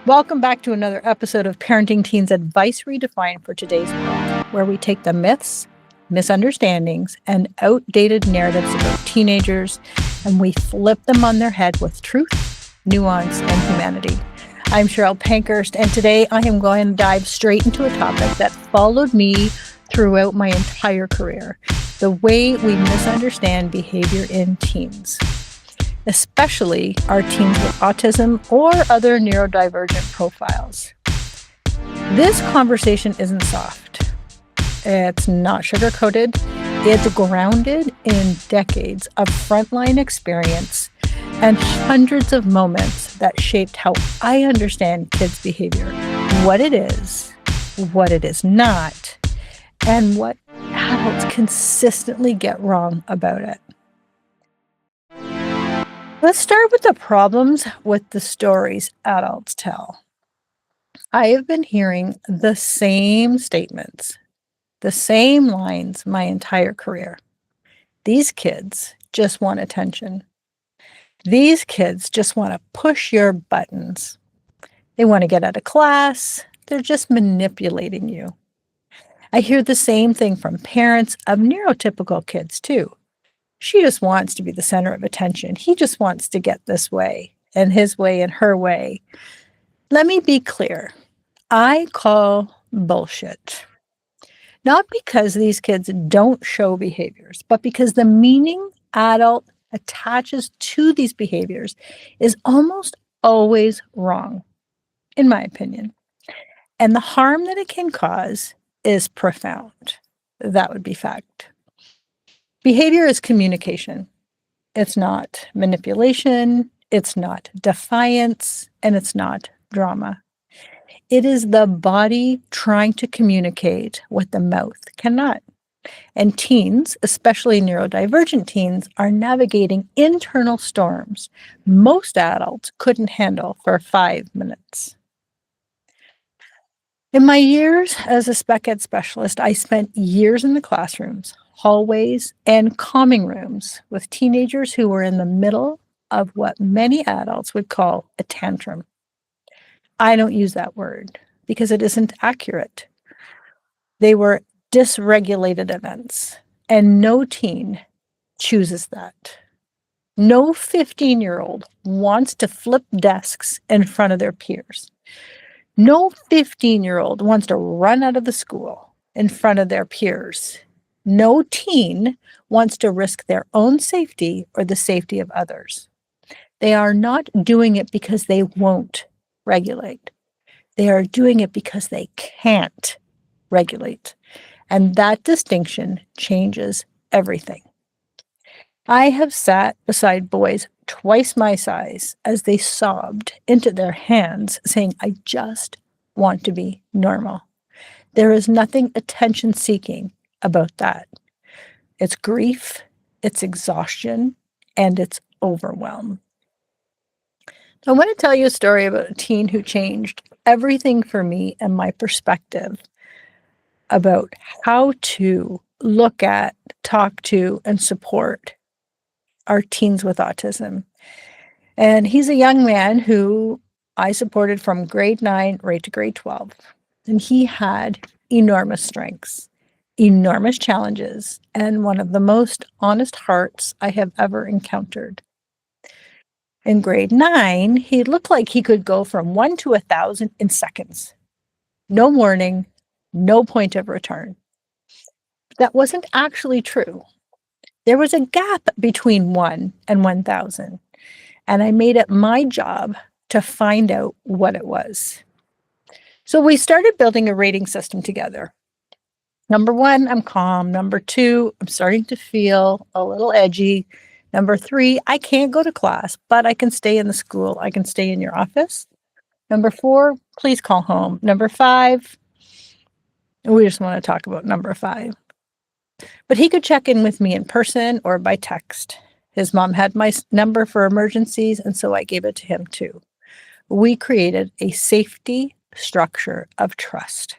Welcome back to another episode of Parenting Teens Advice Redefined for Today's World, where we take the myths, misunderstandings, and outdated narratives about teenagers and we flip them on their head with truth, nuance, and humanity. I'm Cheryl Pankhurst, and today I am going to dive straight into a topic that followed me throughout my entire career: the way we misunderstand behavior in teens, especially our teens with autism or other neurodivergent profiles. This conversation isn't soft. It's not sugar-coated. It's grounded in decades of frontline experience and hundreds of moments that shaped how I understand kids' behavior, what it is not, and what adults consistently get wrong about it. Let's start with the problems with the stories adults tell. I have been hearing the same statements, the same lines my entire career. These kids just want attention. These kids just want to push your buttons. They want to get out of class. They're just manipulating you. I hear the same thing from parents of neurotypical kids too. She just wants to be the center of attention. He just wants to get this way and his way and her way. Let me be clear. I call bullshit. Not because these kids don't show behaviors, but because the meaning adult attaches to these behaviors is almost always wrong, in my opinion. And the harm that it can cause is profound. That would be fact. Behavior is communication. It's not manipulation, it's not defiance, and it's not drama. It is the body trying to communicate what the mouth cannot. And teens, especially neurodivergent teens, are navigating internal storms most adults couldn't handle for 5 minutes. In my years as a spec ed specialist, I spent years in the classrooms, hallways, and calming rooms with teenagers who were in the middle of what many adults would call a tantrum. I don't use that word because it isn't accurate. They were dysregulated events, and no teen chooses that. No 15-year-old wants to flip desks in front of their peers. No 15-year-old wants to run out of the school in front of their peers. No teen wants to risk their own safety or the safety of others. They are not doing it because they won't regulate. They are doing it because they can't regulate. And that distinction changes everything. I have sat beside boys twice my size as they sobbed into their hands, saying, "I just want to be normal." There is nothing attention-seeking about that. It's grief, it's exhaustion, and it's overwhelm. I want to tell you a story about a teen who changed everything for me and my perspective about how to look at, talk to, and support our teens with autism. And he's a young man who I supported from grade 9 right to grade 12. And he had enormous strengths, enormous challenges, and one of the most honest hearts I have ever encountered. In grade 9, he looked like he could go from 1 to 1,000 in seconds. No warning, no point of return. That wasn't actually true. There was a gap between 1 and 1,000, and I made it my job to find out what it was. So we started building a rating system together. Number 1, I'm calm. Number 2, I'm starting to feel a little edgy. Number 3, I can't go to class, but I can stay in the school. I can stay in your office. Number 4, please call home. Number 5, we just want to talk about number 5. But he could check in with me in person or by text. His mom had my number for emergencies, and so I gave it to him too. We created a safety structure of trust.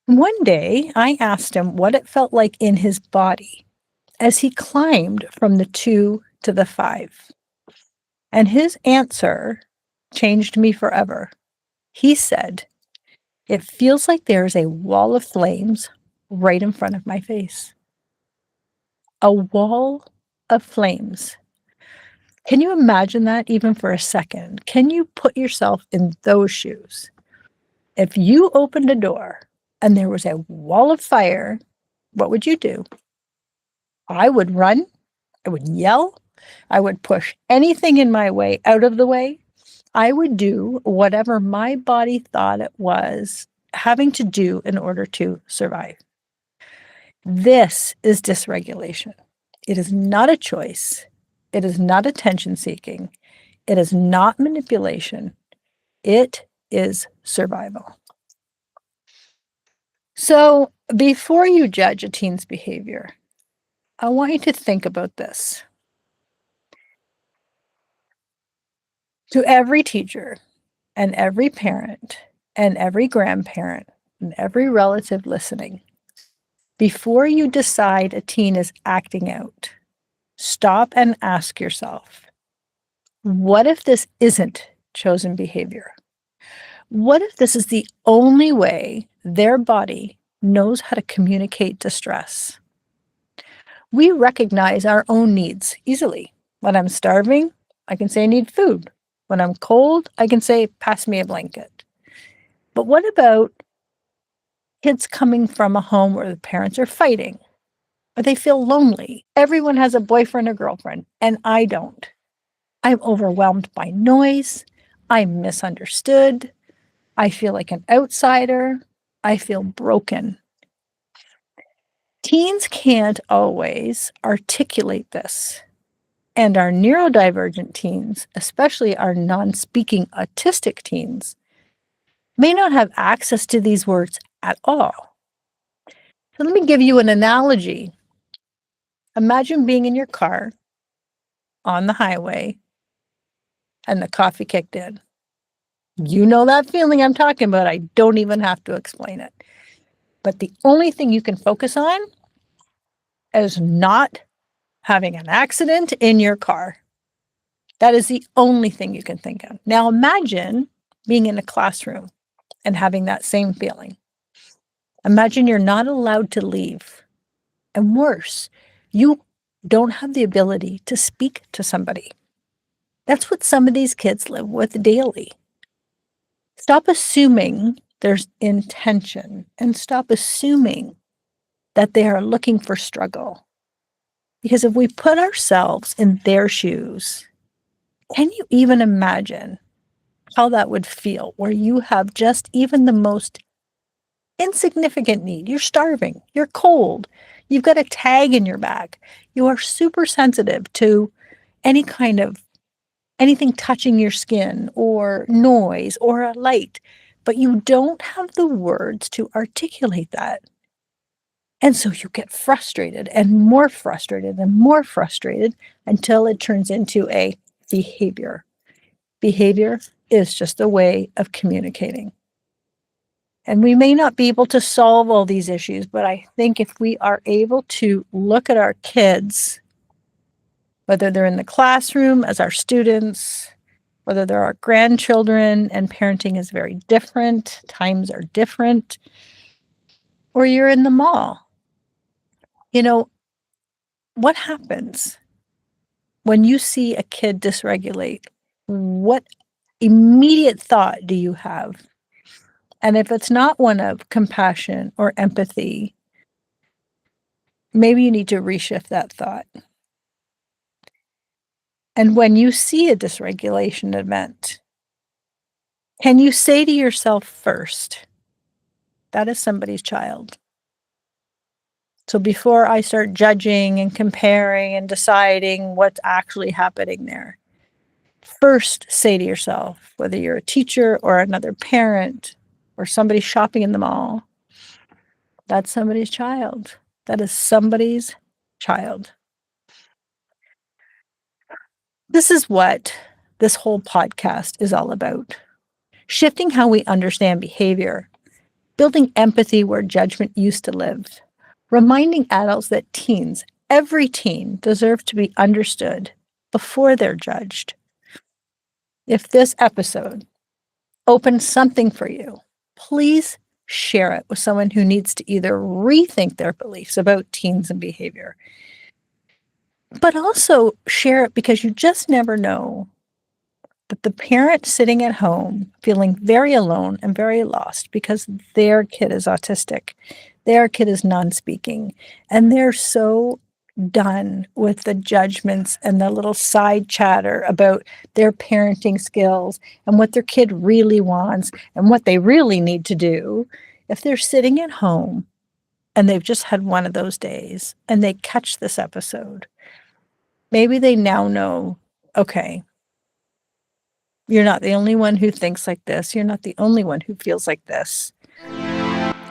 One day, I asked him what it felt like in his body as he climbed from the 2 to the 5. And his answer changed me forever. He said, "It feels like there is a wall of flames right in front of my face." A wall of flames. Can you imagine that even for a second? Can you put yourself in those shoes? If you opened a door and there was a wall of fire, what would you do? I would run. I would yell. I would push anything in my way out of the way. I would do whatever my body thought it was having to do in order to survive. This is dysregulation. It is not a choice. It is not attention seeking. It is not manipulation. It is survival. So, before you judge a teen's behavior, I want you to think about this. To every teacher and every parent and every grandparent and every relative listening, before you decide a teen is acting out, stop and ask yourself, what if this isn't chosen behavior? What if this is the only way their body knows how to communicate distress? We recognize our own needs easily. When I'm starving, I can say I need food. When I'm cold, I can say, pass me a blanket. But what about kids coming from a home where the parents are fighting, or they feel lonely? Everyone has a boyfriend or girlfriend, and I don't. I'm overwhelmed by noise. I'm misunderstood. I feel like an outsider. I feel broken. Teens can't always articulate this. And our neurodivergent teens, especially our non-speaking autistic teens, may not have access to these words at all. So let me give you an analogy. Imagine being in your car on the highway and the coffee kicked in. You know that feeling I'm talking about. I don't even have to explain it. But the only thing you can focus on is not having an accident in your car. That is the only thing you can think of. Now imagine being in a classroom and having that same feeling. Imagine you're not allowed to leave. And worse, you don't have the ability to speak to somebody. That's what some of these kids live with daily. Stop assuming there's intention and stop assuming that they are looking for struggle. Because if we put ourselves in their shoes, can you even imagine how that would feel where you have just even the most insignificant need? You're starving, you're cold, you've got a tag in your back, you are super sensitive to any kind of anything touching your skin or noise or a light, but you don't have the words to articulate that. And so you get frustrated and more frustrated and more frustrated until it turns into a behavior. Behavior is just a way of communicating. And we may not be able to solve all these issues, but I think if we are able to look at our kids, whether they're in the classroom as our students, whether they're our grandchildren, and parenting is very different, times are different, or you're in the mall. You know, what happens when you see a kid dysregulate? What immediate thought do you have? And if it's not one of compassion or empathy, maybe you need to reshift that thought. And when you see a dysregulation event, can you say to yourself first, that is somebody's child? So before I start judging and comparing and deciding what's actually happening there, first say to yourself, whether you're a teacher or another parent or somebody shopping in the mall, that's somebody's child. That is somebody's child. This is what this whole podcast is all about. Shifting how we understand behavior, building empathy where judgment used to live, reminding adults that teens, every teen, deserve to be understood before they're judged. If this episode opened something for you, please share it with someone who needs to either rethink their beliefs about teens and behavior, but also share it because you just never know that the parent sitting at home feeling very alone and very lost because their kid is autistic, their kid is non-speaking, and they're so done with the judgments and the little side chatter about their parenting skills and what their kid really wants and what they really need to do. If they're sitting at home and they've just had one of those days and they catch this episode, maybe they now know, okay, you're not the only one who thinks like this. You're not the only one who feels like this.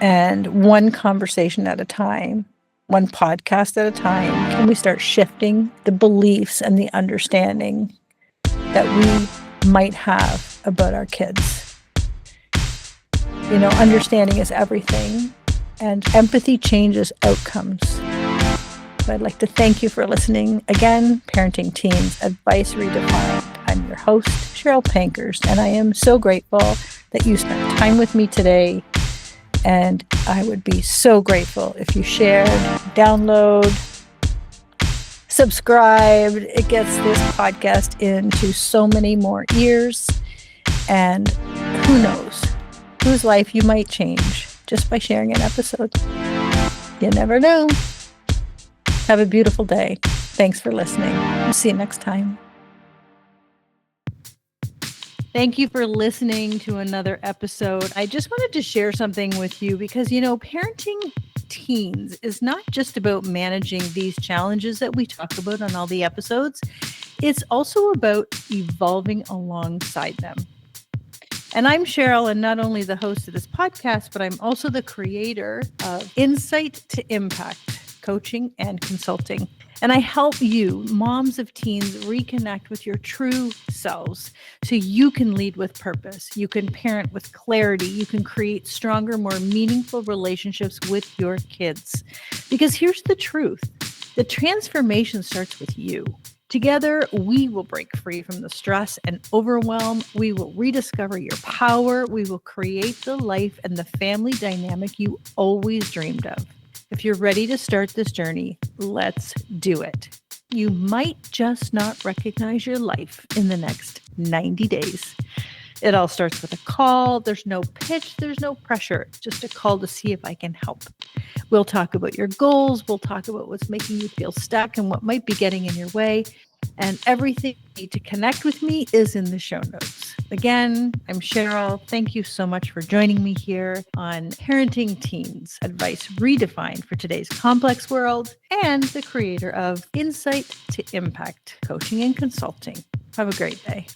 And one conversation at a time, one podcast at a time, can we start shifting the beliefs and the understanding that we might have about our kids? You know, understanding is everything, and empathy changes outcomes. So I'd like to thank you for listening. Again, Parenting Teens, Advice Redefined. I'm your host, Cheryl Pankhurst, and I am so grateful that you spent time with me today. And I would be so grateful if you shared, download, subscribed. It gets this podcast into so many more ears. And who knows whose life you might change just by sharing an episode. You never know. Have a beautiful day. Thanks for listening. We'll see you next time. Thank you for listening to another episode. I just wanted to share something with you because, you know, parenting teens is not just about managing these challenges that we talk about on all the episodes. It's also about evolving alongside them. And I'm Cheryl, and not only the host of this podcast, but I'm also the creator of Insight to Impact coaching and consulting. And I help you, moms of teens, reconnect with your true selves so you can lead with purpose. You can parent with clarity. You can create stronger, more meaningful relationships with your kids. Because here's the truth. The transformation starts with you. Together, we will break free from the stress and overwhelm. We will rediscover your power. We will create the life and the family dynamic you always dreamed of. If you're ready to start this journey, let's do it. You might just not recognize your life in the next 90 days. It all starts with a call. There's no pitch. There's no pressure. Just a call to see if I can help. We'll talk about your goals. We'll talk about what's making you feel stuck and what might be getting in your way. And everything you need to connect with me is in the show notes. Again, I'm Cheryl. Thank you so much for joining me here on Parenting Teens, Advice Redefined for Today's Complex World, and the creator of Insight to Impact Coaching and Consulting. Have a great day.